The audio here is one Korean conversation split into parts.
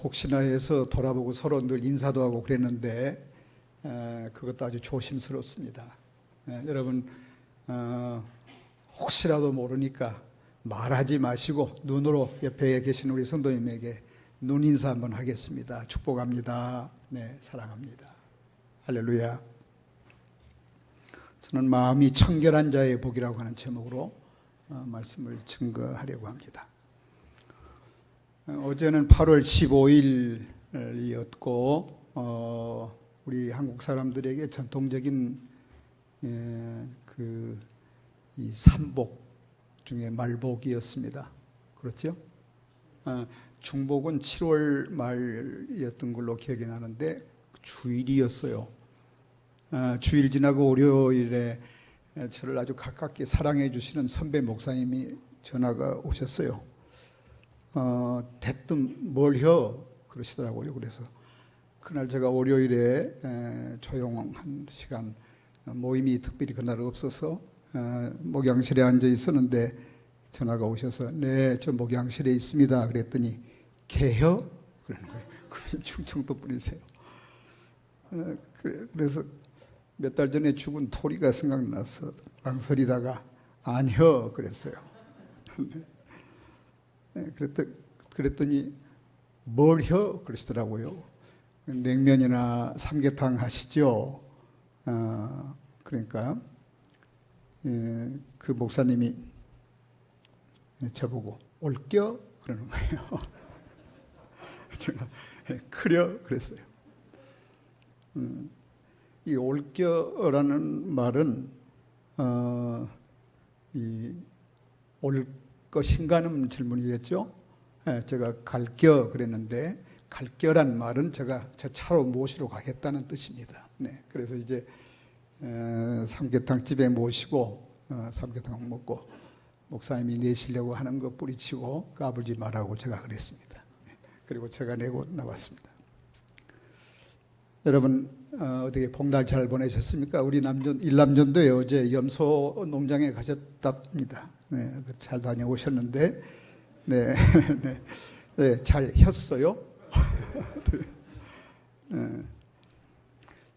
혹시나 해서 돌아보고 서로 늘 인사도 하고 그랬는데 그것도 아주 조심스럽습니다. 여러분 혹시라도 모르니까 말하지 마시고 눈으로 옆에 계신 우리 성도님에게 눈인사 한번 하겠습니다. 축복합니다. 네, 사랑합니다. 할렐루야. 저는 마음이 청결한 자의 복이라고 하는 제목으로 말씀을 증거하려고 합니다. 어제는 8월 15일이었고 우리 한국 사람들에게 전통적인 이 삼복 중에 말복이었습니다. 그렇죠? 중복은 7월 말이었던 걸로 기억이 나는데 주일이었어요. 주일 지나고 월요일에 저를 아주 가깝게 사랑해 주시는 선배 목사님이 전화가 오셨어요. 대뜸 뭘 혀? 그러시더라고요. 그래서 그날 제가 월요일에 조용한 시간 모임이 특별히 그날 없어서 목양실에 앉아 있었는데 전화가 오셔서 네, 저 목양실에 있습니다. 그랬더니 개혀? 그러는 거예요. 그럼 충청도 분이세요. 그래서 몇 달 전에 죽은 토리가 생각나서 망설이다가 아니요 그랬어요. 그랬더니 뭘 혀? 그러시더라고요. 냉면이나 삼계탕 하시죠? 그러니까 그 목사님이 저보고 올겨? 그러는 거예요. 제가 크려? 그랬어요. 이 올겨라는 말은 올 것인가는 질문이겠죠. 제가 갈겨 그랬는데 갈겨란 말은 제가 제 차로 모시러 가겠다는 뜻입니다. 네, 그래서 이제 삼계탕 집에 모시고 삼계탕 먹고 목사님이 내시려고 하는 거 뿌리치고 까불지 말라고 제가 그랬습니다. 그리고 제가 내고 나왔습니다. 여러분 어떻게 복날 잘 보내셨습니까? 우리 일남전도에 어제 염소 농장에 가셨답니다. 네, 잘 다녀오셨는데 네, 네, 네, 잘 혔어요. 네.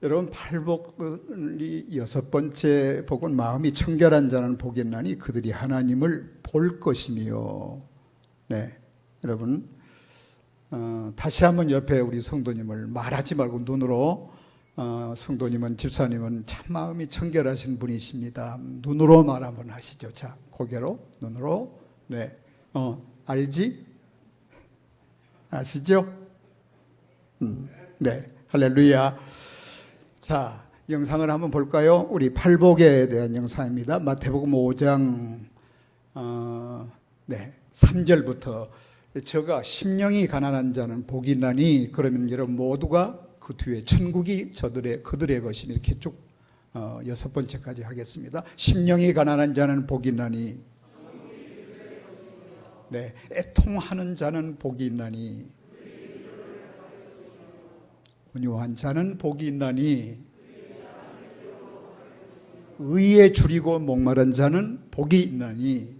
여러분 팔복이 여섯 번째 복은 마음이 청결한 자는 복이 있나니 그들이 하나님을 볼 것이며. 네, 여러분 다시 한번 옆에 우리 성도님을 말하지 말고 눈으로 성도님은 집사님은 참 마음이 청결하신 분이십니다. 눈으로 말 한번 하시죠. 자, 고개로 눈으로. 네, 알지? 아시죠? 네, 할렐루야. 자, 영상을 한번 볼까요? 우리 팔복에 대한 영상입니다. 마태복음 5장 3절부터 저가 심령이 가난한 자는 복이 있나니 그러면 여러분 모두가 그 뒤에 천국이 그들의 것이니 이렇게 쭉 여섯 번째까지 하겠습니다. 심령이 가난한 자는 복이 있나니 네, 애통하는 자는 복이 있나니 온유한 자는 복이 있나니 의에 줄이고 목마른 자는 복이 있나니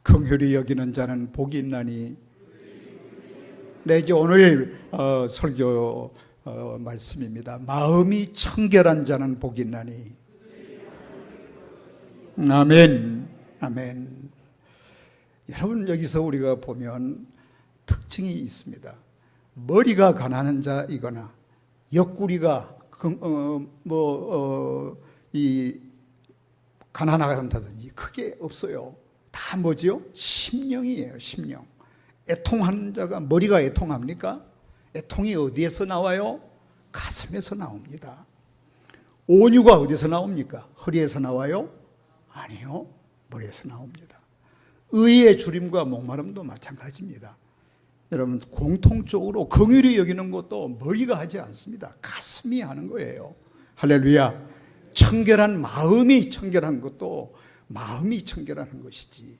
긍휼히 여기는 자는 복이 있나니. 네, 이제 오늘 설교 말씀입니다. 마음이 청결한 자는 복이 있나니. 아멘, 아멘. 여러분 여기서 우리가 보면 특징이 있습니다. 머리가 가난한 자이거나 옆구리가 가난하다든지 크게 없어요. 다 뭐지요? 심령이에요. 심령. 애통하는 자가 머리가 애통합니까? 애통이 어디에서 나와요? 가슴에서 나옵니다. 온유가 어디서 나옵니까? 허리에서 나와요? 아니요, 머리에서 나옵니다. 의의 주림과 목마름도 마찬가지입니다. 여러분 공통적으로 긍휼히 여기는 것도 머리가 하지 않습니다. 가슴이 하는 거예요. 할렐루야. 청결한 마음이 청결한 것도 마음이 청결한 것이지.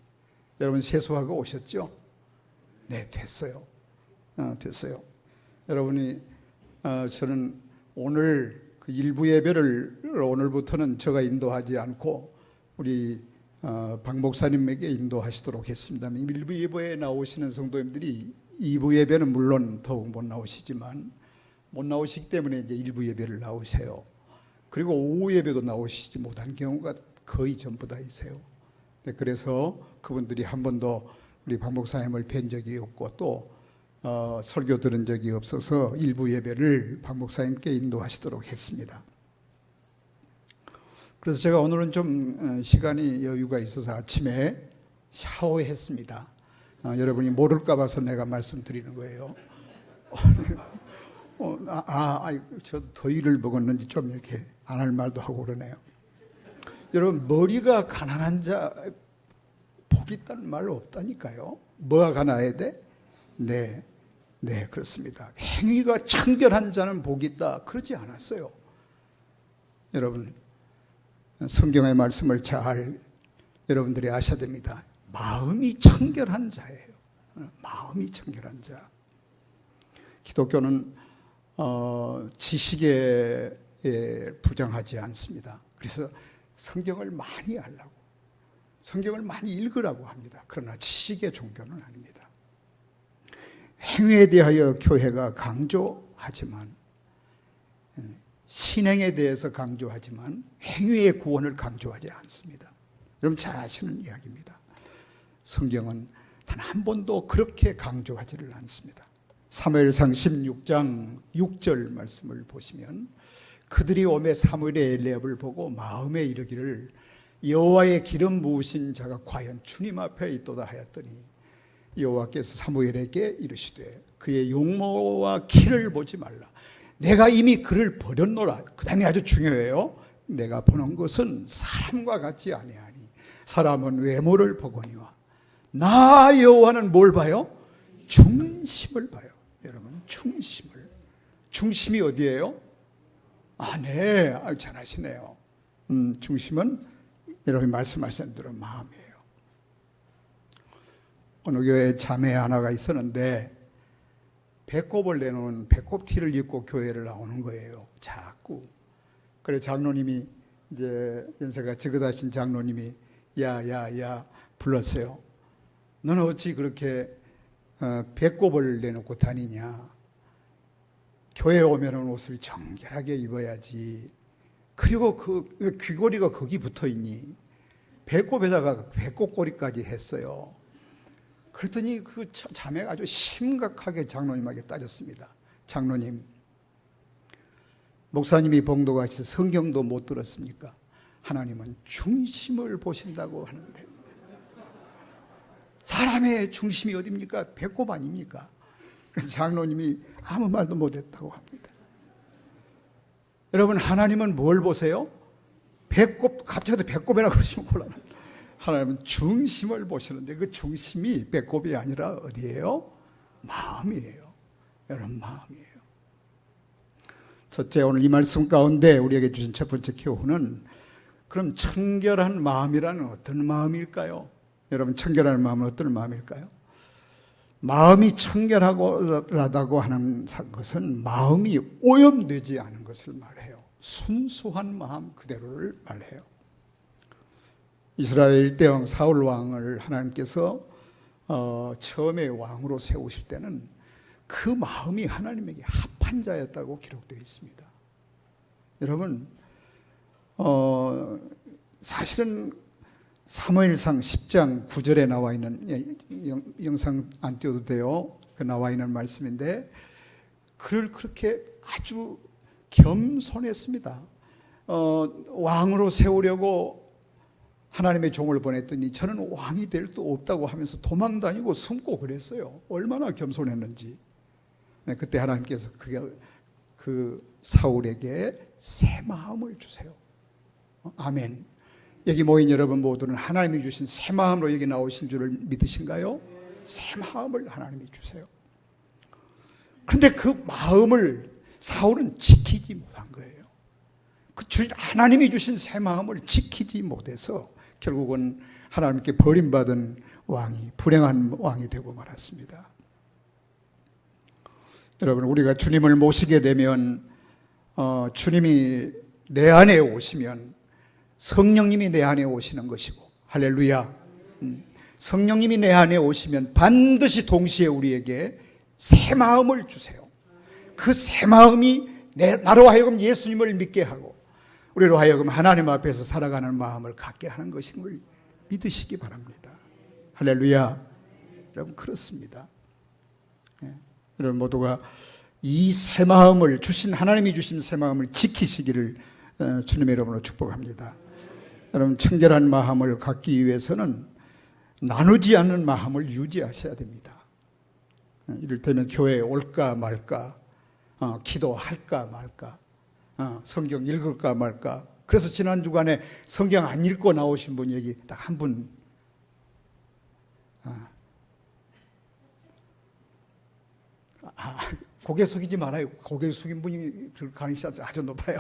여러분 세수하고 오셨죠? 네, 됐어요. 됐어요. 여러분이 저는 오늘 그 일부 예배를 오늘부터는 제가 인도하지 않고 우리 박 목사님에게 인도하시도록 했습니다. 일부 예배에 나오시는 성도님들이 2부 예배는 물론 더욱 못 나오시지만 못 나오시기 때문에 이제 1부 예배를 나오세요. 그리고 오후 예배도 나오시지 못한 경우가 거의 전부 다이세요. 그래서 그분들이 한 번도 우리 박 목사님을 뵌 적이 없고 또 설교 들은 적이 없어서 일부 예배를 박 목사님께 인도하시도록 했습니다. 그래서 제가 오늘은 좀 시간이 여유가 있어서 아침에 샤워했습니다. 여러분이 모를까 봐서 내가 말씀드리는 거예요. 저 더위를 먹었는지 좀 이렇게 안 할 말도 하고 그러네요. 여러분, 머리가 가난한 자 복이 있다는 말 없다니까요. 뭐가 가난해야 돼? 네, 그렇습니다. 행위가 청결한 자는 복이 있다. 그러지 않았어요. 여러분, 성경의 말씀을 잘 여러분들이 아셔야 됩니다. 마음이 청결한 자예요. 마음이 청결한 자. 기독교는 지식에 부정하지 않습니다. 그래서 성경을 많이 알라고, 성경을 많이 읽으라고 합니다. 그러나 지식의 종교는 아닙니다. 행위에 대하여 교회가 강조하지만, 신행에 대해서 강조하지만 행위의 구원을 강조하지 않습니다. 여러분 잘 아시는 이야기입니다. 성경은 단 한 번도 그렇게 강조하지를 않습니다. 사무엘상 16장 6절 말씀을 보시면 그들이 오매 사무엘의 엘리압을 보고 마음에 이르기를 여호와의 기름 부으신 자가 과연 주님 앞에 있도다 하였더니 여호와께서 사무엘에게 이르시되 그의 용모와 키를 보지 말라. 내가 이미 그를 버렸노라. 그 다음에 아주 중요해요. 내가 보는 것은 사람과 같지 아니하니 사람은 외모를 보거니와 나 여호와는 뭘 봐요? 중심을 봐요. 여러분, 중심이 어디예요? 네, 잘 아시네요. 중심은 여러분이 말씀하신 대로 마음이에요. 어느 교회에 자매 하나가 있었는데 배꼽을 내놓은 배꼽티를 입고 교회를 나오는 거예요. 자꾸. 그래 장로님이 이제 연세가 지긋하신 장로님이 야 불렀어요. 너는 어찌 그렇게 배꼽을 내놓고 다니냐. 교회에 오면은 옷을 정결하게 입어야지. 그리고 그 귀걸이가 거기 붙어 있니? 배꼽에다가 배꼽걸이까지 했어요. 그랬더니 그 자매가 아주 심각하게 장로님에게 따졌습니다. 장로님, 목사님이 봉독하셔서 성경도 못 들었습니까? 하나님은 중심을 보신다고 하는데 사람의 중심이 어디입니까? 배꼽 아닙니까? 그래서 장로님이 아무 말도 못했다고 합니다. 여러분, 하나님은 뭘 보세요? 배꼽, 갑자기 배꼽이라 그러시면 곤란합니다. 하나님은 중심을 보시는데 그 중심이 배꼽이 아니라 어디예요? 마음이에요. 여러분, 마음이에요. 첫째, 오늘 이 말씀 가운데 우리에게 주신 첫 번째 교훈은 그럼 청결한 마음이라는 어떤 마음일까요? 여러분, 청결한 마음은 어떤 마음일까요? 마음이 청결하다고 하는 것은 마음이 오염되지 않은 것을 말해요. 순수한 마음 그대로를 말해요. 이스라엘 일대왕 사울 왕을 하나님께서 처음에 왕으로 세우실 때는 그 마음이 하나님에게 합한 자였다고 기록되어 있습니다. 여러분, 사실은 사무엘상 10장 9절에 나와 있는, 영상 안 띄워도 돼요. 그 나와 있는 말씀인데 그를 그렇게 아주 겸손했습니다. 왕으로 세우려고 하나님의 종을 보냈더니 저는 왕이 될 수 없다고 하면서 도망 다니고 숨고 그랬어요. 얼마나 겸손했는지. 그때 하나님께서 그 사울에게 새 마음을 주세요. 아멘. 여기 모인 여러분 모두는 하나님이 주신 새 마음으로 여기 나오신 줄을 믿으신가요? 새 마음을 하나님이 주세요. 그런데 그 마음을 사울은 지키지 못한 거예요. 하나님이 주신 새 마음을 지키지 못해서 결국은 하나님께 버림받은 왕이, 불행한 왕이 되고 말았습니다. 여러분, 우리가 주님을 모시게 되면 주님이 내 안에 오시면 성령님이 내 안에 오시는 것이고, 할렐루야. 성령님이 내 안에 오시면 반드시 동시에 우리에게 새 마음을 주세요. 그 새 마음이 나로 하여금 예수님을 믿게 하고 우리로 하여금 하나님 앞에서 살아가는 마음을 갖게 하는 것임을 믿으시기 바랍니다. 할렐루야. 여러분 그렇습니다. 여러분 모두가 이 새 마음을 주신 하나님이 주신 새 마음을 지키시기를 주님의 이름으로 축복합니다. 여러분 청결한 마음을 갖기 위해서는 나누지 않는 마음을 유지하셔야 됩니다. 이를테면 교회에 올까 말까, 기도할까 말까, 성경 읽을까 말까. 그래서 지난 주간에 성경 안 읽고 나오신 분 여기 딱 한 분, 고개 숙이지 말아요. 고개 숙인 분이 가능성이 아주 높아요.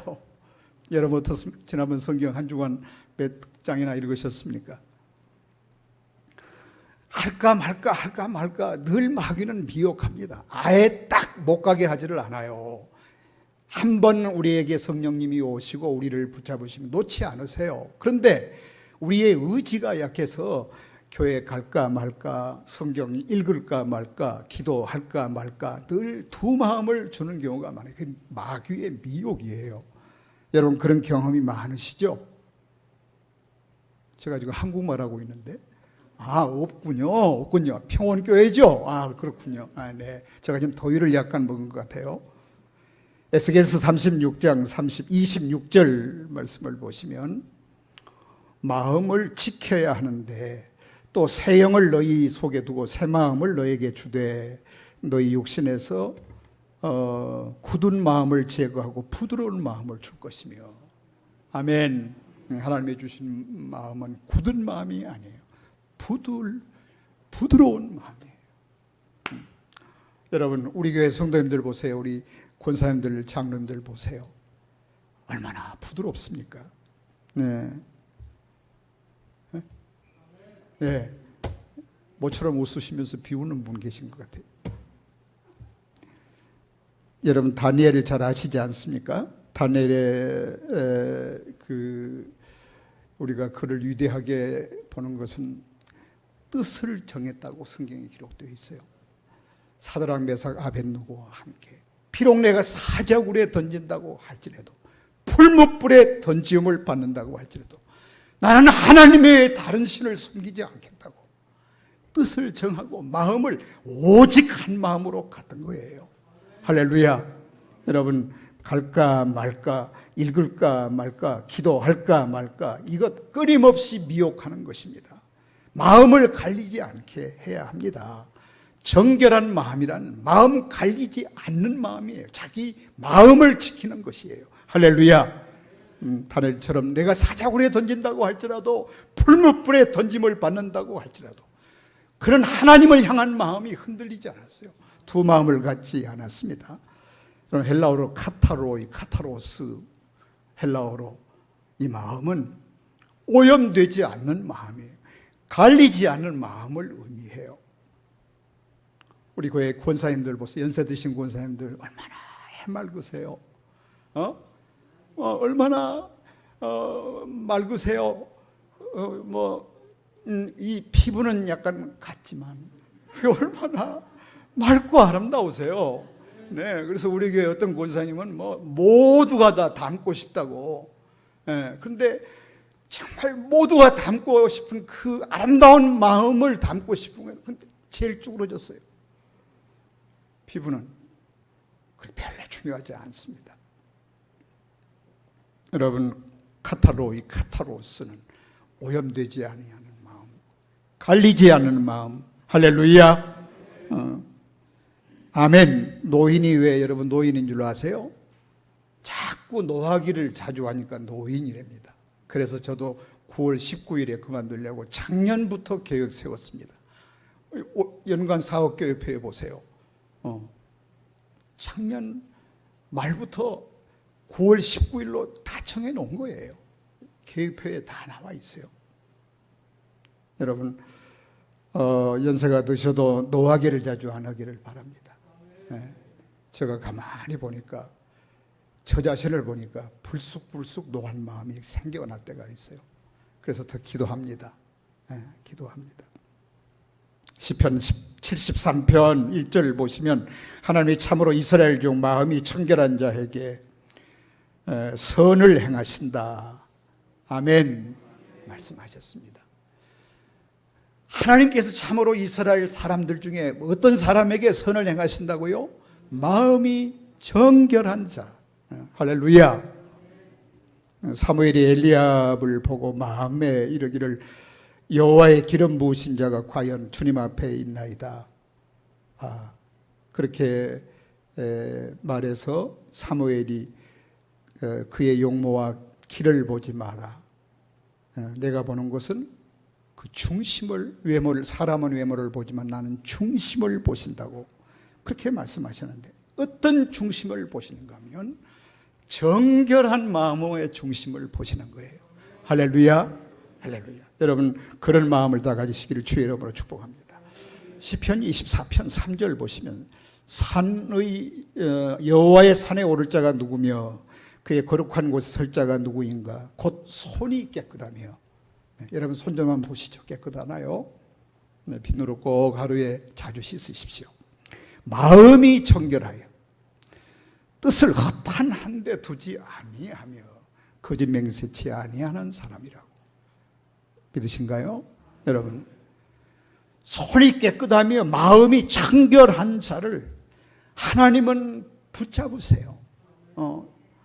여러분 어떻습니까? 지난번 성경 한 주간 몇 장이나 읽으셨습니까? 할까 말까 늘 마귀는 미혹합니다. 아예 딱 못 가게 하지를 않아요. 한 번 우리에게 성령님이 오시고 우리를 붙잡으시면 놓지 않으세요. 그런데 우리의 의지가 약해서 교회 갈까 말까, 성경 읽을까 말까, 기도할까 말까 늘 두 마음을 주는 경우가 많아요. 그게 마귀의 미혹이에요. 여러분 그런 경험이 많으시죠? 제가 지금 한국말하고 있는데 없군요. 평원교회죠? 그렇군요. 네. 제가 지금 더위를 약간 먹은 것 같아요. 에스겔서 36장 26절 말씀을 보시면 마음을 지켜야 하는데 또 새 영을 너희 속에 두고 새 마음을 너에게 주되 너희 육신에서 굳은 마음을 제거하고 부드러운 마음을 줄 것이며. 아멘. 하나님이 주신 마음은 굳은 마음이 아니에요. 부드러운 마음이에요. 여러분 우리 교회 성도님들 보세요. 우리 권사님들 장로님들 보세요. 얼마나 부드럽습니까? 네. 네. 모처럼 웃으시면서 비웃는 분 계신 것 같아요. 여러분 다니엘을 잘 아시지 않습니까? 다니엘의 우리가 그를 위대하게 보는 것은 뜻을 정했다고 성경에 기록되어 있어요. 사드락 메삭 아벳느고와 함께 비록 내가 사자굴에 던진다고 할지라도 풀무불에 던지음을 받는다고 할지라도 나는 하나님의 다른 신을 섬기지 않겠다고 뜻을 정하고 마음을 오직 한 마음으로 갔던 거예요. 할렐루야. 여러분 갈까 말까, 읽을까 말까, 기도할까 말까 이것 끊임없이 미혹하는 것입니다. 마음을 갈리지 않게 해야 합니다. 정결한 마음이란 마음 갈리지 않는 마음이에요. 자기 마음을 지키는 것이에요. 할렐루야. 다니엘처럼 내가 사자굴에 던진다고 할지라도 풀무불에 던짐을 받는다고 할지라도 그런 하나님을 향한 마음이 흔들리지 않았어요. 두 마음을 갖지 않았습니다. 헬라어로 카타로스 헬라어로 이 마음은 오염되지 않는 마음이에요. 갈리지 않는 마음을 의미해요. 우리 교회 권사님들 보세요. 연세 드신 권사님들 얼마나 해맑으세요. 얼마나 맑으세요. 이 피부는 약간 같지만 얼마나 맑고 아름다우세요. 네, 그래서 우리 교회 어떤 권사님은 모두가 다 닮고 싶다고. 그런데 정말 모두가 닮고 싶은 그 아름다운 마음을 닮고 싶은 거예요. 근데 제일 쭈그러졌어요. 피부는 별로 중요하지 않습니다. 여러분 카타로스는 오염되지 아니하는 마음, 갈리지 않는 마음. 할렐루야. 아멘. 노인이 왜 여러분 노인인 줄 아세요? 자꾸 노하기를 자주 하니까 노인이랍니다. 그래서 저도 9월 19일에 그만두려고 작년부터 계획 세웠습니다. 연간 사업계획표에 보세요. 작년 말부터 9월 19일로 다 정해놓은 거예요. 계획표에 다 나와 있어요. 여러분 연세가 드셔도 노하기를 자주 안 하기를 바랍니다. 제가 가만히 보니까 저 자신을 보니까 불쑥불쑥 노한 마음이 생겨날 때가 있어요. 그래서 더 기도합니다. 기도합니다. 시편 73편 1절 보시면 하나님이 참으로 이스라엘 중 마음이 청결한 자에게 선을 행하신다. 아멘 말씀하셨습니다. 하나님께서 참으로 이스라엘 사람들 중에 어떤 사람에게 선을 행하신다고요? 마음이 정결한 자. 할렐루야. 사무엘이 엘리압을 보고 마음에 이르기를 여호와의 기름 부으신 자가 과연 주님 앞에 있나이다. 그렇게 말해서 사무엘이 그의 용모와 길을 보지 마라. 내가 보는 것은 그 중심을, 외모를, 사람은 외모를 보지만 나는 중심을 보신다고 그렇게 말씀하셨는데, 어떤 중심을 보시는가 하면 정결한 마음의 중심을 보시는 거예요. 할렐루야. 할렐루야. 여러분 그런 마음을 다 가지시기를 주의 이름으로 축복합니다. 시편 24편 3절 보시면 산의 여호와의 산에 오를 자가 누구며 그의 거룩한 곳에 설 자가 누구인가? 곧 손이 깨끗하며. 여러분 손 좀 한번 보시죠. 깨끗하나요? 비누로 꼭 하루에 자주 씻으십시오. 마음이 정결하여 뜻을 허탄 한데 두지 아니하며 거짓 맹세치 아니하는 사람이라고. 믿으신가요? 여러분 손이 깨끗하며 마음이 청결한 자를 하나님은 붙잡으세요.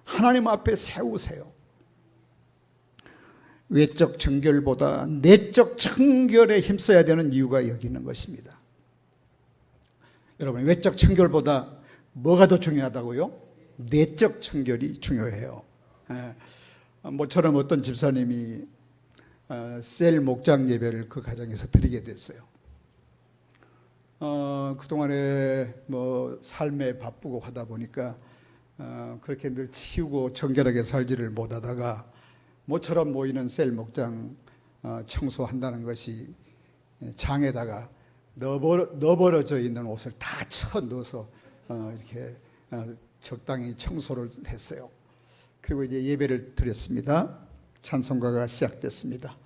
하나님 앞에 세우세요. 외적 정결보다 내적 청결에 힘써야 되는 이유가 여기 있는 것입니다. 여러분 외적 청결보다 뭐가 더 중요하다고요? 내적 청결이 중요해요. 모처럼 어떤 집사님이 셀 목장 예배를 그 가정에서 드리게 됐어요. 그동안에 뭐 삶에 바쁘고 하다 보니까 그렇게 늘 치우고 정결하게 살지를 못하다가 모처럼 모이는 셀 목장 청소한다는 것이 장에다가 너버려져 있는 옷을 다 쳐 넣어서 이렇게 적당히 청소를 했어요. 그리고 이제 예배를 드렸습니다. 찬송가가 시작됐습니다.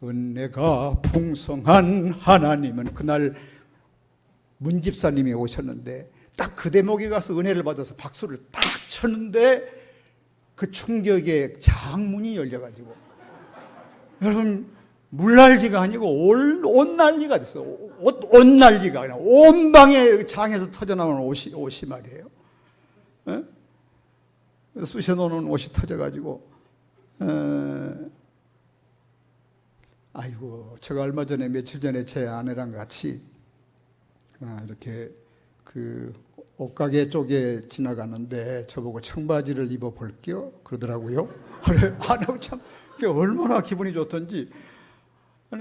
은혜가 풍성한 하나님은, 그날 문 집사님이 오셨는데 딱 그 대목에 가서 은혜를 받아서 박수를 딱 쳤는데 그 충격에 장문이 열려가지고, 여러분 물난리가 아니고 옷 난리가 됐어. 옷 난리가 그냥 온 방에 장에서 터져나오는 옷이 말이에요. 쑤셔놓는 옷이 터져가지고, 아이고, 제가 얼마 전에 며칠 전에 제 아내랑 같이 이렇게 그 옷가게 쪽에 지나가는데 저보고 청바지를 입어볼게요 그러더라고요. 아내가 참 얼마나 기분이 좋던지,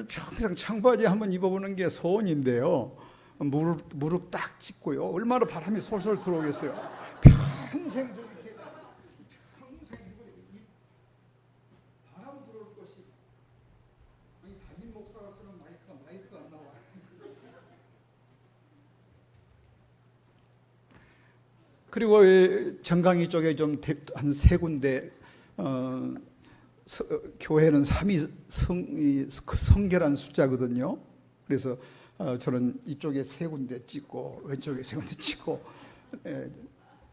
평생 청바지 한번 입어보는 게 소원인데요. 무릎 딱 짚고요. 얼마나 바람이 솔솔 들어오겠어요. 평생 저렇게 바람 들어올 것이, 아니 담임 목사가 쓰는 마이크가 안 나와. 그리고 정강이 쪽에 좀 한 세 군데 교회는 3이 성결한 숫자거든요. 그래서 저는 이쪽에 세 군데 찍고 왼쪽에 세 군데 찍고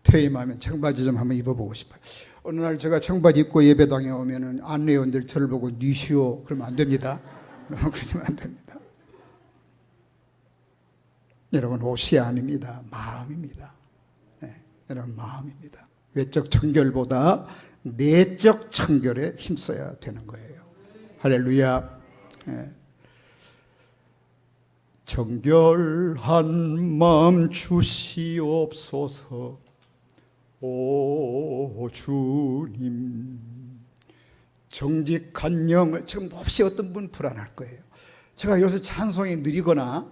퇴임하면 청바지 좀 한번 입어보고 싶어요. 어느 날 제가 청바지 입고 예배당에 오면은 안내원들 저를 보고 니시오 그러면 안 됩니다. 그러면 안 됩니다. 여러분 옷이 아닙니다. 마음입니다. 여러분 마음입니다. 외적 청결보다 내적 청결에 힘써야 되는 거예요. 할렐루야. 정결한 마음 주시옵소서. 오 주님. 정직한 영을, 지금 몹시 어떤 분 불안할 거예요. 제가 요새 찬송이 느리거나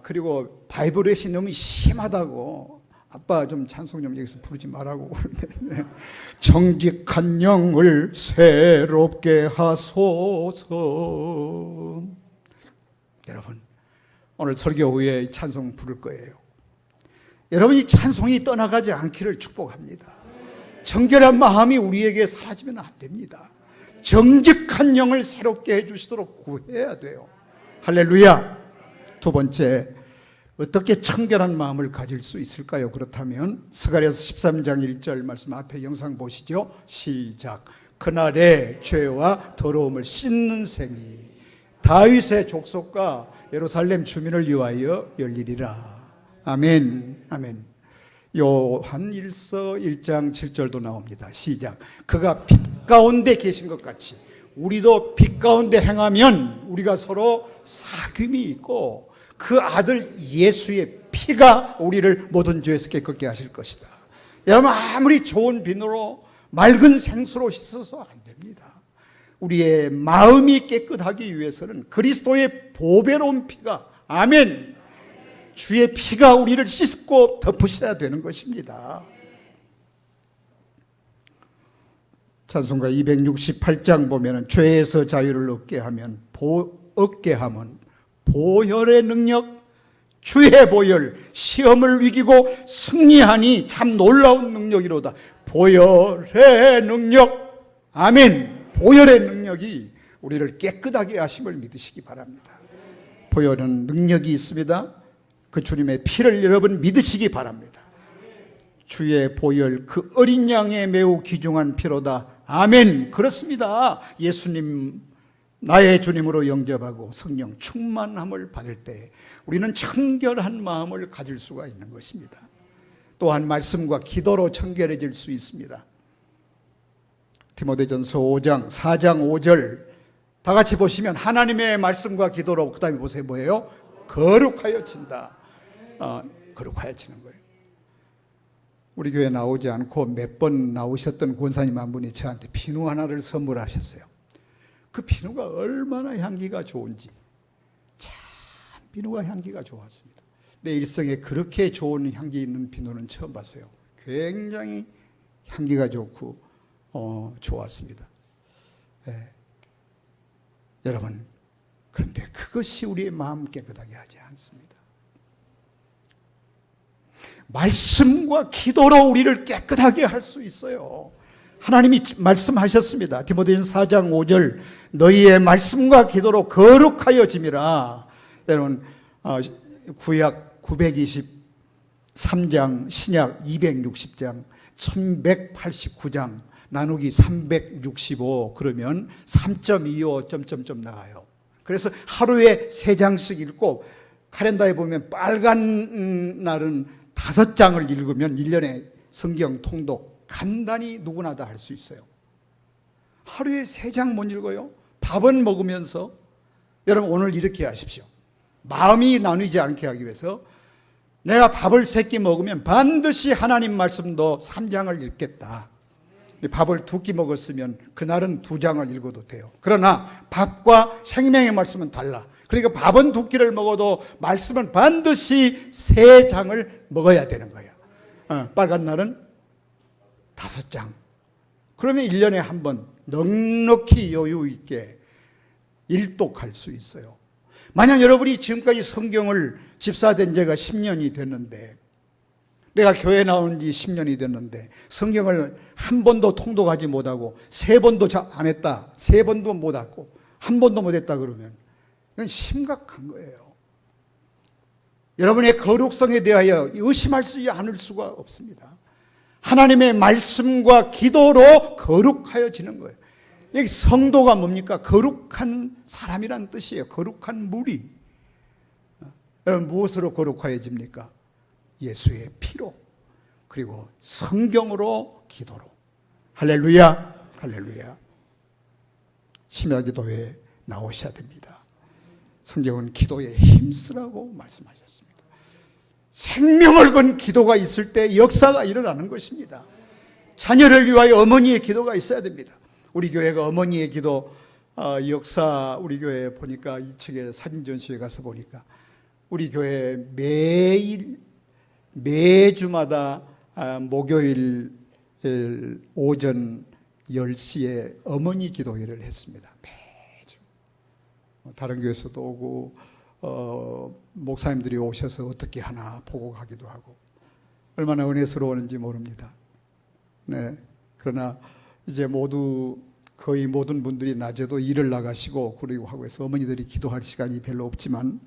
그리고 바이브레이션이 너무 심하다고, 아빠 좀 찬송 좀 여기서 부르지 말라고 그러는데, 정직한 영을 새롭게 하소서. 여러분 오늘 설교 후에 찬송 부를 거예요. 여러분 이 찬송이 떠나가지 않기를 축복합니다. 정결한 마음이 우리에게 사라지면 안 됩니다. 정직한 영을 새롭게 해주시도록 구해야 돼요. 할렐루야. 두 번째, 어떻게 청결한 마음을 가질 수 있을까요? 그렇다면 스가랴서 13장 1절 말씀 앞에 영상 보시죠. 시작. 그날에 죄와 더러움을 씻는 생이 다윗의 족속과 예루살렘 주민을 위하여 열리리라. 아멘. 아멘. 요한일서 1장 7절도 나옵니다. 시작. 그가 빛 가운데 계신 것 같이 우리도 빛 가운데 행하면 우리가 서로 사귐이 있고 그 아들 예수의 피가 우리를 모든 죄에서 깨끗게 하실 것이다. 여러분, 아무리 좋은 비누로 맑은 생수로 씻어서 안 됩니다. 우리의 마음이 깨끗하기 위해서는 그리스도의 보배로운 피가, 아멘, 주의 피가 우리를 씻고 덮으셔야 되는 것입니다. 찬송가 268장 보면 죄에서 자유를 얻게 하면 보혈의 능력, 주의 보혈, 시험을 이기고 승리하니 참 놀라운 능력이로다. 보혈의 능력, 아멘. 보혈의 능력이 우리를 깨끗하게 하심을 믿으시기 바랍니다. 보혈은 능력이 있습니다. 그 주님의 피를 여러분 믿으시기 바랍니다. 주의 보혈, 그 어린 양의 매우 귀중한 피로다. 아멘. 그렇습니다. 예수님, 나의 주님으로 영접하고 성령 충만함을 받을 때 우리는 청결한 마음을 가질 수가 있는 것입니다. 또한 말씀과 기도로 청결해질 수 있습니다. 디모데전서 5장 4장 5절 다 같이 보시면 하나님의 말씀과 기도로, 그 다음에 보세요. 뭐예요? 거룩하여진다. 거룩하여지는 거예요. 우리 교회 나오지 않고 몇 번 나오셨던 권사님 한 분이 저한테 비누 하나를 선물하셨어요. 그 비누가 얼마나 향기가 좋은지, 참 비누가 향기가 좋았습니다. 내 일생에 그렇게 좋은 향기 있는 비누는 처음 봤어요. 굉장히 향기가 좋고 좋았습니다. 여러분, 그런데 그것이 우리의 마음 깨끗하게 하지 않습니다. 말씀과 기도로 우리를 깨끗하게 할 수 있어요. 하나님이 말씀하셨습니다. 디모데전서 4장 5절 너희의 말씀과 기도로 거룩하여짐이라. 여러분, 구약 923장, 신약 260장, 1189장 나누기 365 그러면 3.25 점점점 나가요. 그래서 하루에 3장씩 읽고 칼렌더에 보면 빨간 날은 5장을 읽으면 1년에 성경 통독 간단히 누구나 다 할 수 있어요. 하루에 3장 못 읽어요? 밥은 먹으면서. 여러분, 오늘 이렇게 하십시오. 마음이 나뉘지 않게 하기 위해서 내가 밥을 3끼 먹으면 반드시 하나님 말씀도 3장을 읽겠다. 밥을 2끼 먹었으면 그날은 2장을 읽어도 돼요. 그러나 밥과 생명의 말씀은 달라. 그러니까 밥은 2끼를 먹어도 말씀은 반드시 3장을 먹어야 되는 거예요. 빨간 날은 5장. 그러면 1년에 한 번 넉넉히 여유 있게 일독할 수 있어요. 만약 여러분이 지금까지 성경을 집사된 지가 10년이 됐는데, 내가 교회 나온 지 10년이 됐는데 성경을 한 번도 통독하지 못하고 3번도 안 했다, 3번도 못하고 한 번도 못했다 그러면 이건 심각한 거예요. 여러분의 거룩성에 대하여 의심할 수 않을 수가 없습니다. 하나님의 말씀과 기도로 거룩하여지는 거예요. 여기 성도가 뭡니까? 거룩한 사람이란 뜻이에요. 거룩한 무리. 여러분, 무엇으로 거룩하여집니까? 예수의 피로, 그리고 성경으로, 기도로. 할렐루야, 할렐루야. 심야기도에 나오셔야 됩니다. 성경은 기도에 힘쓰라고 말씀하셨습니다. 생명을 건 기도가 있을 때 역사가 일어나는 것입니다. 자녀를 위하여 어머니의 기도가 있어야 됩니다. 우리 교회가 어머니의 기도 역사, 우리 교회 보니까 이 책에 사진 전시회 가서 보니까 우리 교회 매주마다 목요일 오전 10시에 어머니 기도회를 했습니다. 매주. 다른 교회에서도 오고 목사님들이 오셔서 어떻게 하나 보고 가기도 하고 얼마나 은혜스러웠는지 모릅니다. 네. 그러나 이제 거의 모든 분들이 낮에도 일을 나가시고 그리고 하고 해서 어머니들이 기도할 시간이 별로 없지만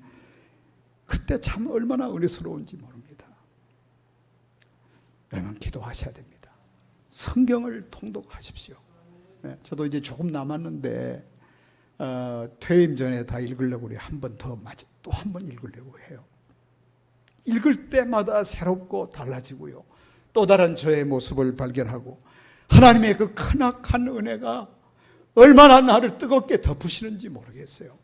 그때 참 얼마나 은혜스러운지 모릅니다. 여러분 기도하셔야 됩니다. 성경을 통독하십시오. 네, 저도 이제 조금 남았는데 퇴임 전에 다 읽으려고 우리 한 번 더 또 한 번 읽으려고 해요. 읽을 때마다 새롭고 달라지고요. 또 다른 저의 모습을 발견하고 하나님의 그 크나큰 은혜가 얼마나 나를 뜨겁게 덮으시는지 모르겠어요.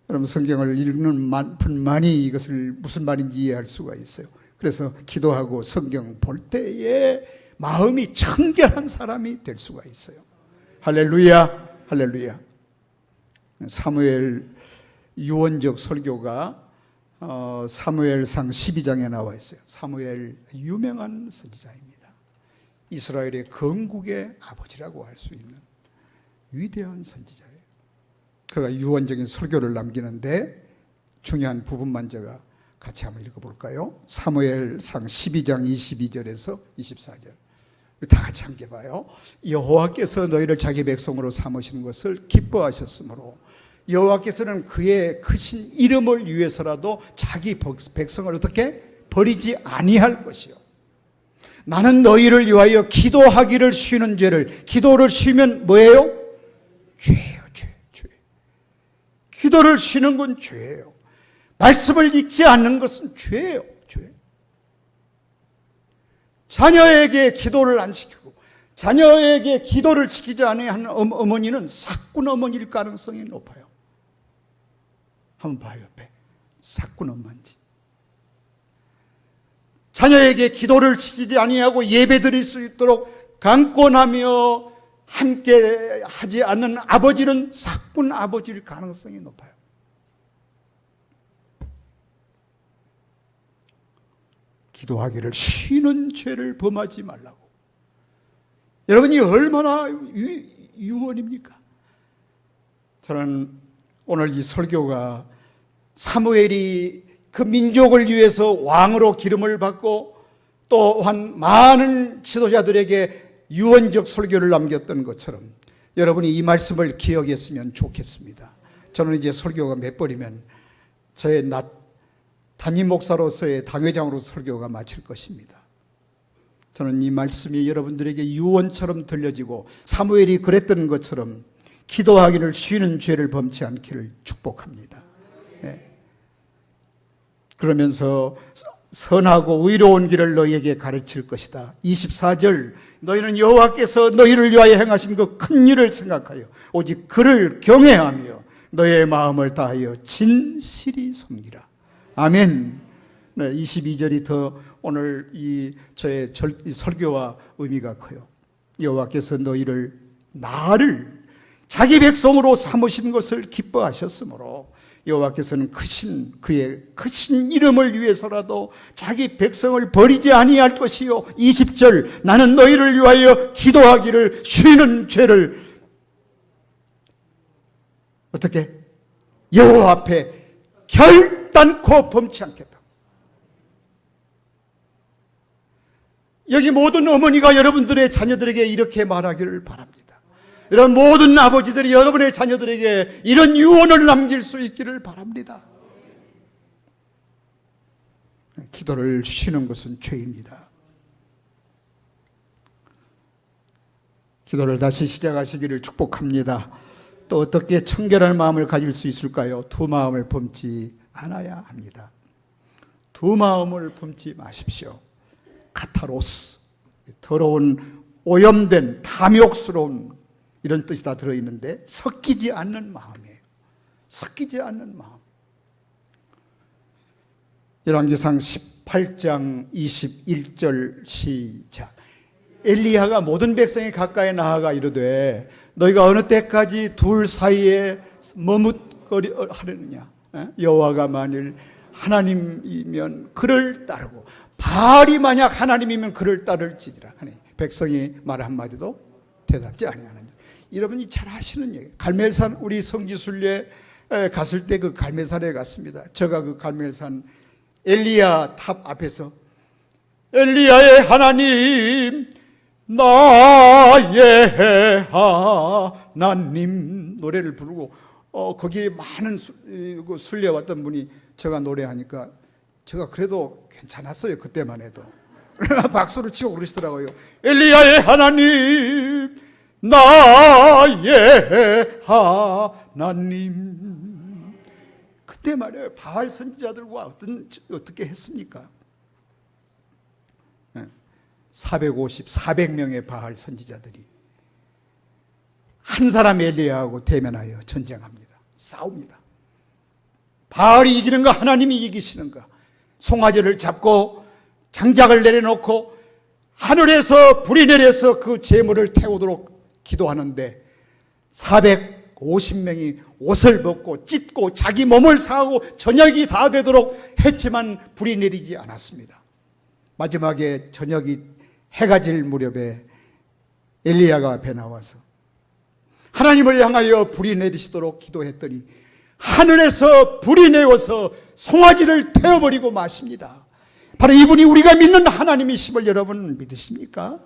여러분 성경을 읽는 분만이 이것을 무슨 말인지 이해할 수가 있어요. 그래서 기도하고 성경 볼 때에 마음이 청결한 사람이 될 수가 있어요. 할렐루야, 할렐루야. 사무엘 유언적 설교가 사무엘상 12장에 나와 있어요. 사무엘 유명한 선지자입니다. 이스라엘의 건국의 아버지라고 할 수 있는 위대한 선지자예요. 그가 유언적인 설교를 남기는데 중요한 부분만 제가 같이 한번 읽어볼까요? 사무엘상 12장 22절에서 24절 다 같이 함께 봐요. 여호와께서 너희를 자기 백성으로 삼으시는 것을 기뻐하셨으므로 여호와께서는 그의 크신 이름을 위해서라도 자기 백성을 어떻게 버리지 아니할 것이요. 나는 너희를 위하여 기도하기를 쉬는 죄를, 기도를 쉬면 뭐예요? 죄예요, 죄. 기도를 쉬는 건 죄예요. 말씀을 읽지 않는 것은 죄예요, 죄. 자녀에게 기도를 안 시키고 자녀에게 기도를 지키지 않은 어머니는 사꾼 어머니일 가능성이 높아요. 한번 봐요, 옆에. 사꾼 엄마인지. 자녀에게 기도를 지키지 아니하고 예배 드릴 수 있도록 강권하며 함께 하지 않는 아버지는 사꾼 아버지일 가능성이 높아요. 기도하기를 쉬는 죄를 범하지 말라고. 여러분이 얼마나 유언입니까? 저는 오늘 이 설교가 사무엘이 그 민족을 위해서 왕으로 기름을 받고 또한 많은 지도자들에게 유언적 설교를 남겼던 것처럼 여러분이 이 말씀을 기억했으면 좋겠습니다. 저는 이제 설교가 몇 번이면 저의 담임 목사로서의 당회장으로 설교가 마칠 것입니다. 저는 이 말씀이 여러분들에게 유언처럼 들려지고 사무엘이 그랬던 것처럼 기도하기를 쉬는 죄를 범치 않기를 축복합니다. 네. 그러면서 선하고 의로운 길을 너희에게 가르칠 것이다. 24절 너희는 여호와께서 너희를 위하여 행하신 그 큰 일을 생각하여 오직 그를 경외하며 너희의 마음을 다하여 진실히 섬기라. 아멘. 네, 22절이 더 오늘 저의 설교와 의미가 커요. 여호와께서 나를 자기 백성으로 삼으신 것을 기뻐하셨으므로 여호와께서는 그의 크신 이름을 위해서라도 자기 백성을 버리지 아니할 것이요. 20절 나는 너희를 위하여 기도하기를 쉬는 죄를 어떻게? 여호와 앞에 결단코 범치 않겠다. 여기 모든 어머니가 여러분들의 자녀들에게 이렇게 말하기를 바랍니다. 이런 모든 아버지들이 여러분의 자녀들에게 이런 유언을 남길 수 있기를 바랍니다. 기도를 쉬는 것은 죄입니다. 기도를 다시 시작하시기를 축복합니다. 또 어떻게 청결한 마음을 가질 수 있을까요? 두 마음을 범치 않아야 합니다. 두 마음을 범치 마십시오. 카타로스, 더러운 오염된 탐욕스러운 이런 뜻이 다 들어있는데 섞이지 않는 마음이에요. 섞이지 않는 마음. 열왕기상 18장 21절 시작. 엘리야가 모든 백성이 가까이 나아가 이르되 너희가 어느 때까지 둘 사이에 머뭇거리 하려느냐. 여호와가 만일 하나님이면 그를 따르고 바알이 만약 하나님이면 그를 따를지니라 하니 백성이 말 한마디도 대답지 아니하느냐. 여러분이 잘 아시는 얘기. 갈멜산 우리 성지순례 갔을 때 그 갈멜산에 갔습니다. 제가 그 갈멜산 엘리야 탑 앞에서 엘리야의 하나님 나의 하나님 노래를 부르고 거기에 많은 순례왔던 분이 제가 노래하니까 제가 그래도 괜찮았어요. 그때만 해도. 박수를 치고 그러시더라고요. 엘리야의 하나님, 나의 하나님. 그때 말이에요. 바알 선지자들과 어떻게 했습니까? 400명의 바알 선지자들이 한 사람 엘리야하고 대면하여 전쟁합니다. 싸웁니다. 바알이 이기는가 하나님이 이기시는가. 송아지를 잡고 장작을 내려놓고 하늘에서 불이 내려서 그 제물을 태우도록 기도하는데 450명이 옷을 벗고 찢고 자기 몸을 상하고 저녁이 다 되도록 했지만 불이 내리지 않았습니다. 마지막에 저녁이 해가 질 무렵에 엘리야가 앞에 나와서 하나님을 향하여 불이 내리시도록 기도했더니 하늘에서 불이 내려서 송아지를 태워버리고 마십니다. 바로 이분이 우리가 믿는 하나님이심을 여러분 믿으십니까?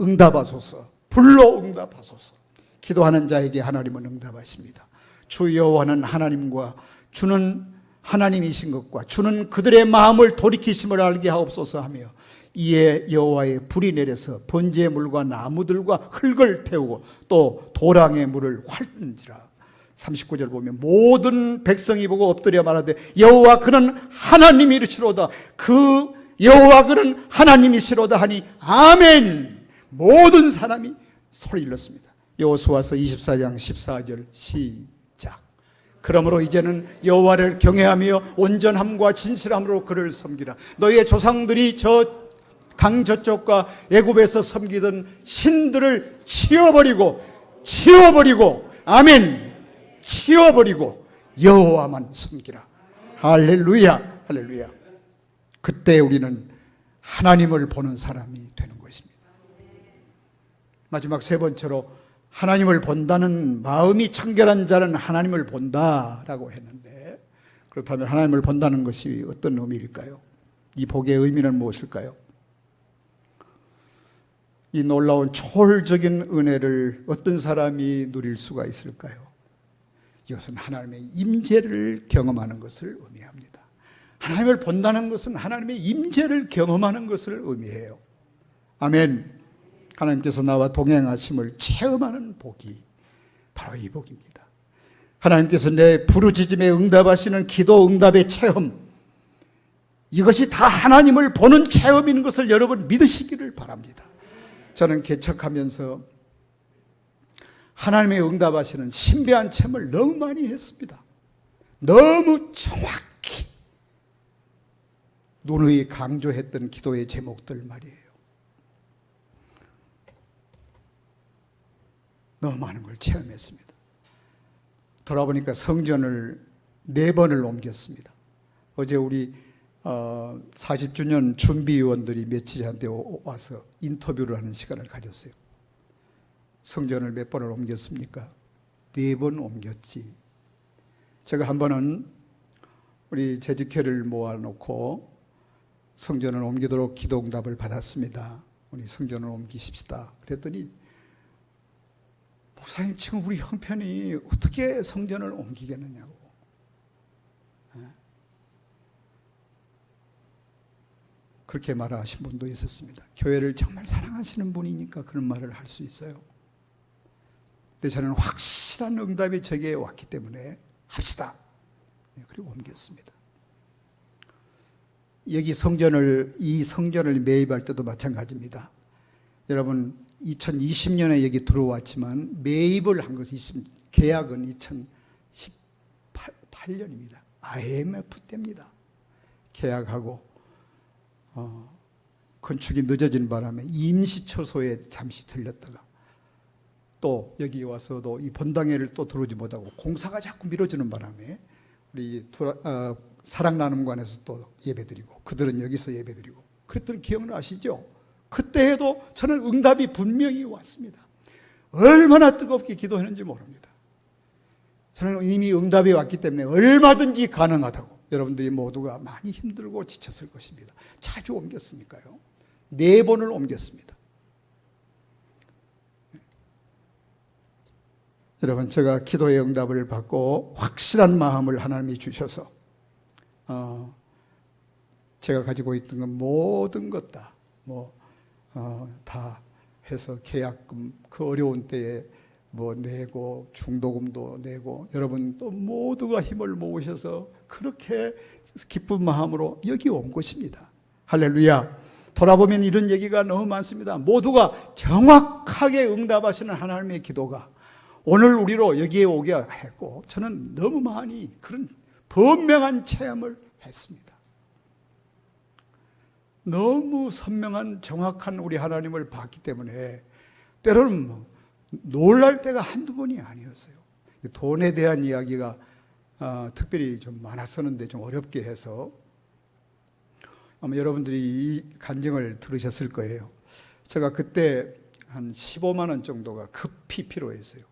응답하소서. 불로 응답하소서. 기도하는 자에게 하나님은 응답하십니다. 주 여호와는 하나님과 주는 하나님이신 것과 주는 그들의 마음을 돌이키심을 알게 하옵소서 하며 이에 여호와의 불이 내려서 번제물과 나무들과 흙을 태우고 또 도랑의 물을 활는지라. 39절 보면 모든 백성이 보고 엎드려 말하되 여호와 그는 하나님이시로다. 그 여호와 그는 하나님이시로다 하니 아멘. 모든 사람이 소리 질렀습니다. 여호수아서 24장 14절 시작. 그러므로 이제는 여호와를 경외하며 온전함과 진실함으로 그를 섬기라. 너희의 조상들이 저 강 저쪽과 애굽에서 섬기던 신들을 치워버리고 아멘. 치워버리고 여호와만 섬기라. 할렐루야, 할렐루야. 그때 우리는 하나님을 보는 사람이 되는 것입니다. 마지막 세 번째로 하나님을 본다는 마음이 청결한 자는 하나님을 본다라고 했는데, 그렇다면 하나님을 본다는 것이 어떤 의미일까요? 이 복의 의미는 무엇일까요? 이 놀라운 초월적인 은혜를 어떤 사람이 누릴 수가 있을까요? 이것은 하나님의 임재를 경험하는 것을 의미합니다. 하나님을 본다는 것은 하나님의 임재를 경험하는 것을 의미해요. 아멘. 하나님께서 나와 동행하심을 체험하는 복이 바로 이 복입니다. 하나님께서 내 부르짖음에 응답하시는 기도 응답의 체험, 이것이 다 하나님을 보는 체험인 것을 여러분 믿으시기를 바랍니다. 저는 개척하면서 하나님의 응답하시는 신비한 체험을 너무 많이 했습니다. 너무 정확히 누누이 강조했던 기도의 제목들 말이에요. 너무 많은 걸 체험했습니다. 돌아보니까 성전을 4번을 옮겼습니다. 어제 우리 40주년 준비위원들이 며칠 전에 와서 인터뷰를 하는 시간을 가졌어요. 성전을 몇 번을 옮겼습니까? 4번 옮겼지. 제가 한 번은 우리 재직회를 모아놓고 성전을 옮기도록 기도응답을 받았습니다. 우리 성전을 옮기십시다. 그랬더니 목사님, 지금 우리 형편이 어떻게 성전을 옮기겠느냐고. 그렇게 말하신 분도 있었습니다. 교회를 정말 사랑하시는 분이니까 그런 말을 할 수 있어요. 근데 저는 확실한 응답이 제게 왔기 때문에 합시다. 그리고 옮겼습니다. 여기 이 성전을 매입할 때도 마찬가지입니다. 여러분, 2020년에 여기 들어왔지만 매입을 한 것이 계약은 2018년입니다. IMF 때입니다. 계약하고 건축이 늦어진 바람에 임시처소에 잠시 들렸다가 또 여기 와서도 이 본당회를 또 들어오지 못하고 공사가 자꾸 미뤄지는 바람에 우리 사랑나눔관에서 또 예배드리고 그들은 여기서 예배드리고 그랬더니 기억나시죠? 그때에도 저는 응답이 분명히 왔습니다. 얼마나 뜨겁게 기도했는지 모릅니다. 저는 이미 응답이 왔기 때문에 얼마든지 가능하다고. 여러분들이 모두가 많이 힘들고 지쳤을 것입니다. 자주 옮겼으니까요. 4번을 옮겼습니다. 여러분, 제가 기도의 응답을 받고 확실한 마음을 하나님이 주셔서 제가 가지고 있던 건 모든 것 다 다 해서 계약금 그 어려운 때에 내고 중도금도 내고 여러분 또 모두가 힘을 모으셔서 그렇게 기쁜 마음으로 여기 온 것입니다. 할렐루야. 돌아보면 이런 얘기가 너무 많습니다. 모두가 정확하게 응답하시는 하나님의 기도가 오늘 우리로 여기에 오게 했고, 저는 너무 많이 그런 분명한 체험을 했습니다. 너무 선명한 정확한 우리 하나님을 봤기 때문에 때로는 놀랄 때가 한두 번이 아니었어요. 돈에 대한 이야기가 특별히 좀 많았었는데 좀 어렵게 해서 아마 여러분들이 이 간증을 들으셨을 거예요. 제가 그때 한 15만 원 정도가 급히 필요했어요.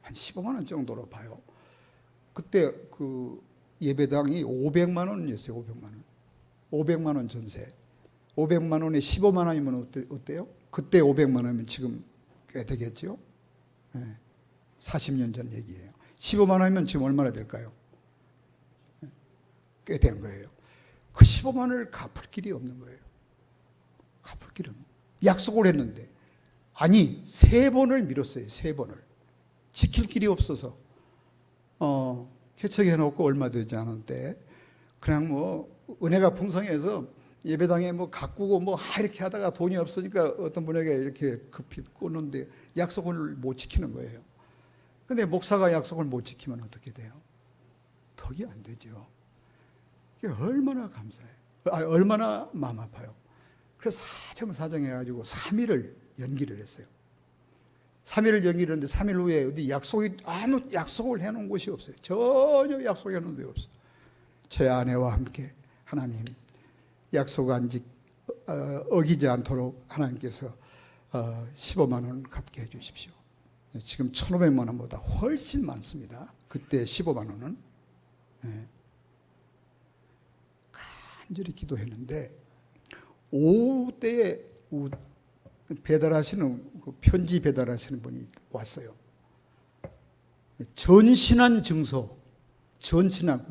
한 15만 원 정도로 봐요. 그때 그 예배당이 500만 원이었어요. 500만 원. 500만 원 전세. 500만 원에 15만 원이면 어때요? 그때 500만 원이면 지금 꽤 되겠죠? 네. 40년 전 얘기예요. 15만 원이면 지금 얼마나 될까요? 꽤 되는 거예요. 그 15만 원을 갚을 길이 없는 거예요. 갚을 길이 없는 거예요. 약속을 했는데 아니 3번을 미뤘어요. 3번을. 지킬 길이 없어서 개척해놓고 얼마 되지 않은데 그냥 은혜가 풍성해서 예배당에 가꾸고 이렇게 하다가 돈이 없으니까 어떤 분에게 이렇게 급히 꽂는데 약속을 못 지키는 거예요. 근데 목사가 약속을 못 지키면 어떻게 돼요? 덕이 안 되죠. 이게 얼마나 감사해요. 얼마나 마음 아파요. 그래서 사정해가지고 3일을 연기를 했어요. 3일을 연기를 했는데 3일 후에 어디 아무 약속을 해놓은 곳이 없어요. 전혀 약속해놓은 데 없어요. 제 아내와 함께 하나님 약속 어기지 않도록 하나님께서 15만 원 갚게 해주십시오. 지금 1,500만 원보다 훨씬 많습니다. 그때 15만 원은. 네. 간절히 기도했는데 오후 때에 편지 배달하시는 분이 왔어요. 전신한 증서, 전신한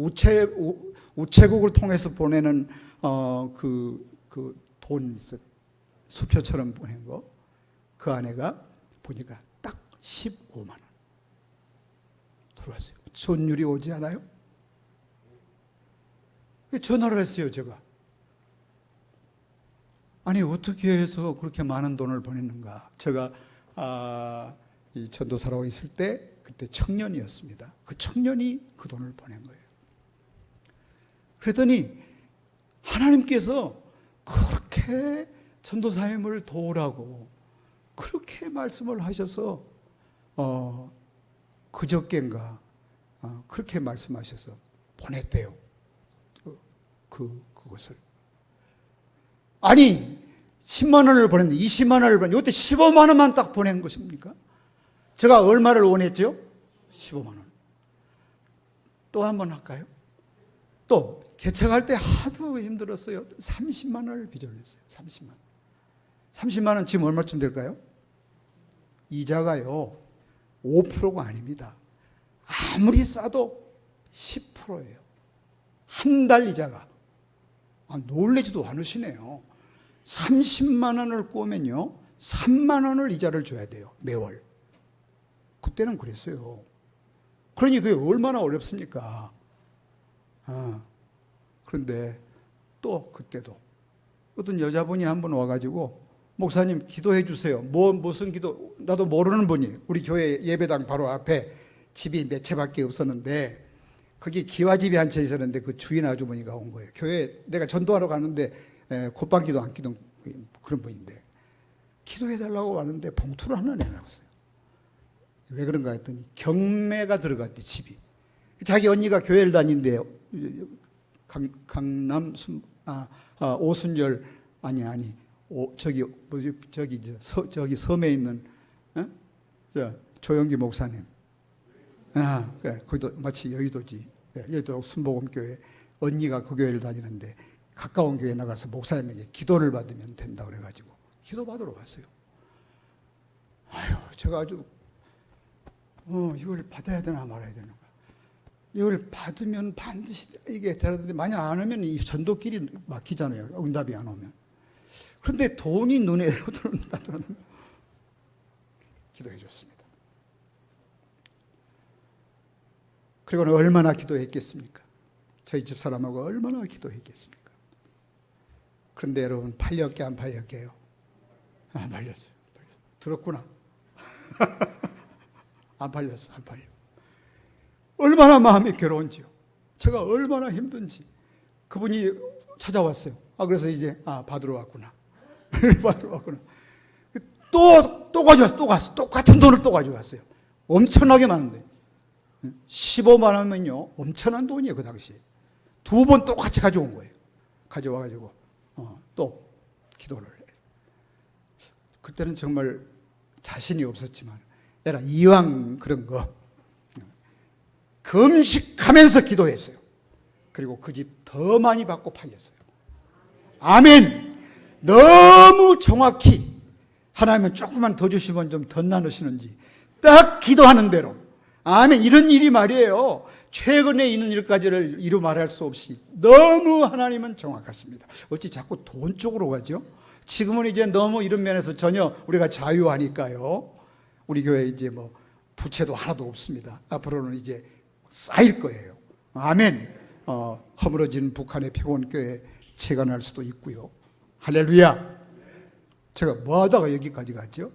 우체국을 통해서 보내는 그 돈 수표처럼 보낸 거, 그 안에가 보니까 딱 15만 원 들어왔어요. 전율이 오지 않아요? 전화를 했어요, 제가. 아니 어떻게 해서 그렇게 많은 돈을 보냈는가. 제가 이 전도사로 있을 때 그때 청년이었습니다. 그 청년이 그 돈을 보낸 거예요. 그랬더니 하나님께서 그렇게 전도사님을 도우라고 그렇게 말씀을 하셔서 그저께인가 그렇게 말씀하셔서 보냈대요. 그것을. 아니 10만 원을 보냈는데 20만 원을 보냈는데 이때 15만 원만 딱 보낸 것입니까? 제가 얼마를 원했죠? 15만 원. 또 한 번 할까요? 또 개척할 때 하도 힘들었어요. 30만 원을 빚을 냈어요. 30만 원. 30만 원 지금 얼마쯤 될까요? 이자가요 5%가 아닙니다. 아무리 싸도 10%예요. 한 달 이자가. 놀라지도 않으시네요. 30만 원을 꼬면요 3만 원을 이자를 줘야 돼요. 매월. 그때는 그랬어요. 그러니 그게 얼마나 어렵습니까? 그런데 또 그때도 어떤 여자분이 한 번 와가지고 목사님 기도해 주세요. 무슨 기도? 나도 모르는 분이 우리 교회 예배당 바로 앞에 집이 몇 채밖에 없었는데 거기 기와집이 한 채 있었는데 그 주인 아주머니가 온 거예요. 교회 내가 전도하러 가는데 콧방기도 안 끼던 그런 분인데 기도해달라고 왔는데 봉투를 하나 내놨어요. 왜 그런가 했더니 경매가 들어갔대. 집이. 자기 언니가 교회를 다니는데 강남 오순절 저기 섬에 있는 조영기 목사님. 거기도 마치 여의도지. 여의도 순복음교회 언니가 그 교회를 다니는데 가까운 교회에 나가서 목사님에게 기도를 받으면 된다 그래가지고 기도 받으러 갔어요. 제가 아주 이걸 받아야 되나 말아야 되나. 이걸 받으면 반드시 이게 되는데 만약 안 하면 이 전도길이 막히잖아요. 응답이 안 오면. 그런데 돈이 눈에 들어온다더니 기도해 줬습니다. 그리고는 얼마나 기도했겠습니까? 저희 집사람하고 얼마나 기도했겠습니까? 그런데 여러분 팔렸게 안 팔렸게요? 안 팔렸어요. 들었구나. 안 팔렸어. 안 팔려. 얼마나 마음이 괴로운지요. 제가 얼마나 힘든지. 그분이 찾아왔어요. 그래서 이제 받으러 왔구나. 받으러 왔구나. 또 가져왔어. 또 갔어. 똑같은 돈을 또 가져왔어요. 엄청나게 많은데. 15만 원이면요. 엄청난 돈이에요. 그 당시에. 2번 똑같이 가져온 거예요. 가져와가지고 또 기도를 해요. 그때는 정말 자신이 없었지만 에라 이왕 그런 거 금식하면서 기도했어요. 그리고 그 집 더 많이 받고 팔렸어요. 아멘. 너무 정확히 하나님은 조금만 더 주시면 좀 더 나누시는지 딱 기도하는 대로. 아멘. 이런 일이 말이에요. 최근에 있는 일까지를 이루 말할 수 없이 너무 하나님은 정확하십니다. 어찌 자꾸 돈 쪽으로 가죠? 지금은 이제 너무 이런 면에서 전혀 우리가 자유하니까요. 우리 교회 이제 뭐 부채도 하나도 없습니다. 앞으로는 이제 쌓일 거예요. 아멘. 허물어진 북한의 평원교회 재건할 수도 있고요. 할렐루야. 제가 뭐 하다가 여기까지 갔죠?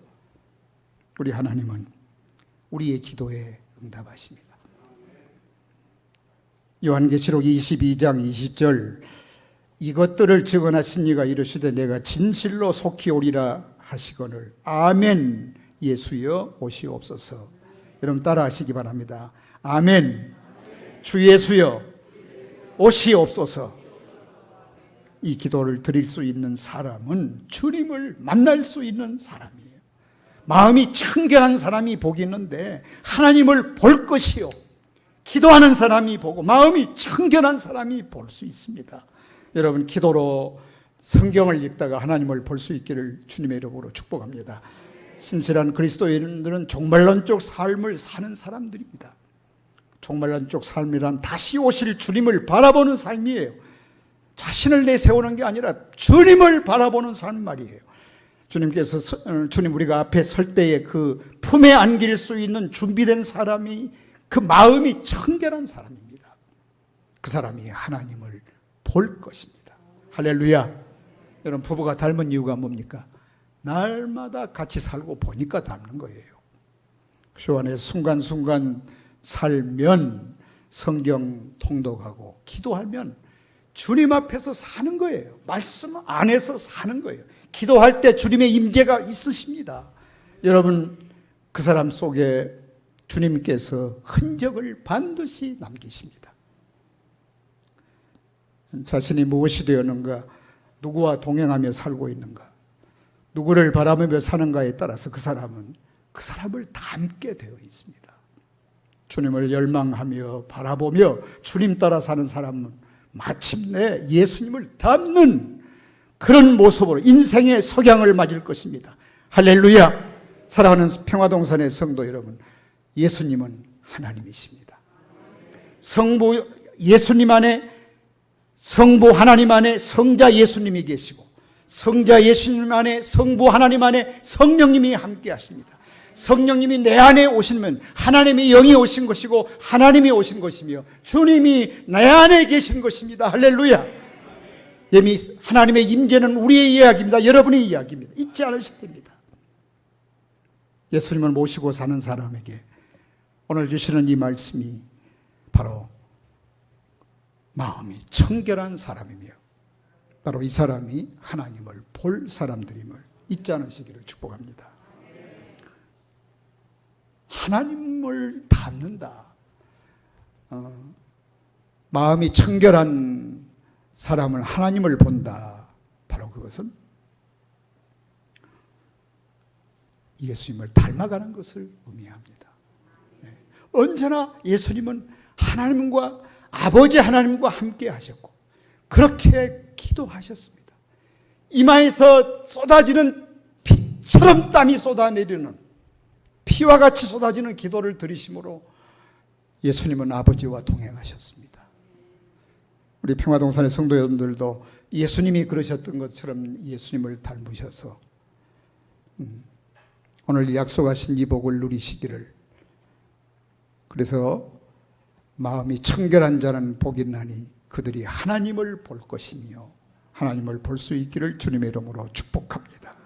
우리 하나님은 우리의 기도에 응답하십니다. 요한계시록 22장 20절 이것들을 증언하신 이가 이르시되 내가 진실로 속히 오리라 하시거늘 아멘. 예수여 오시옵소서. 여러분 따라하시기 바랍니다. 아멘. 주 예수여 오시옵소서. 이 기도를 드릴 수 있는 사람은 주님을 만날 수 있는 사람이에요. 마음이 청결한 사람이 복이 있는데 하나님을 볼 것이요. 기도하는 사람이 보고 마음이 청결한 사람이 볼 수 있습니다. 여러분 기도로 성경을 읽다가 하나님을 볼 수 있기를 주님의 이름으로 축복합니다. 신실한 그리스도인들은 종말론적 삶을 사는 사람들입니다. 종말론적 삶이란 다시 오실 주님을 바라보는 삶이에요. 자신을 내세우는 게 아니라 주님을 바라보는 삶 말이에요. 주님 우리가 앞에 설 때에 그 품에 안길 수 있는 준비된 사람이 그 마음이 청결한 사람입니다. 그 사람이 하나님을 볼 것입니다. 할렐루야. 여러분 부부가 닮은 이유가 뭡니까? 날마다 같이 살고 보니까 닮는 거예요. 그 안에 순간순간 살면 성경 통독하고 기도하면 주님 앞에서 사는 거예요. 말씀 안에서 사는 거예요. 기도할 때 주님의 임재가 있으십니다. 여러분 그 사람 속에 주님께서 흔적을 반드시 남기십니다. 자신이 무엇이 되었는가, 누구와 동행하며 살고 있는가, 누구를 바라보며 사는가에 따라서 그 사람을 닮게 되어 있습니다. 주님을 열망하며 바라보며 주님 따라 사는 사람은 마침내 예수님을 닮는 그런 모습으로 인생의 석양을 맞을 것입니다. 할렐루야. 사랑하는 평화동산의 성도 여러분, 예수님은 하나님이십니다. 성부 예수님 안에, 성부 하나님 안에 성자 예수님이 계시고, 성자 예수님 안에 성부 하나님 안에 성령님이 함께 하십니다. 성령님이 내 안에 오시면 하나님의 영이 오신 것이고 하나님이 오신 것이며 주님이 내 안에 계신 것입니다. 할렐루야. 이미 하나님의 임재는 우리의 이야기입니다. 여러분의 이야기입니다. 잊지 않으셔야 됩니다. 예수님을 모시고 사는 사람에게 오늘 주시는 이 말씀이 바로 마음이 청결한 사람이며 바로 이 사람이 하나님을 볼 사람들임을 잊지 않으시기를 축복합니다. 하나님을 닮는다. 마음이 청결한 사람은 하나님을 본다. 바로 그것은 예수님을 닮아가는 것을 의미합니다. 언제나 예수님은 하나님과 아버지 하나님과 함께 하셨고 그렇게 기도하셨습니다. 이마에서 쏟아지는 빛처럼 땀이 쏟아내리는 피와 같이 쏟아지는 기도를 들으심으로 예수님은 아버지와 동행하셨습니다. 우리 평화동산의 성도 여러분들도 예수님이 그러셨던 것처럼 예수님을 닮으셔서 오늘 약속하신 이 복을 누리시기를. 그래서 마음이 청결한 자는 복이 있나니 그들이 하나님을 볼 것이며 하나님을 볼 수 있기를 주님의 이름으로 축복합니다.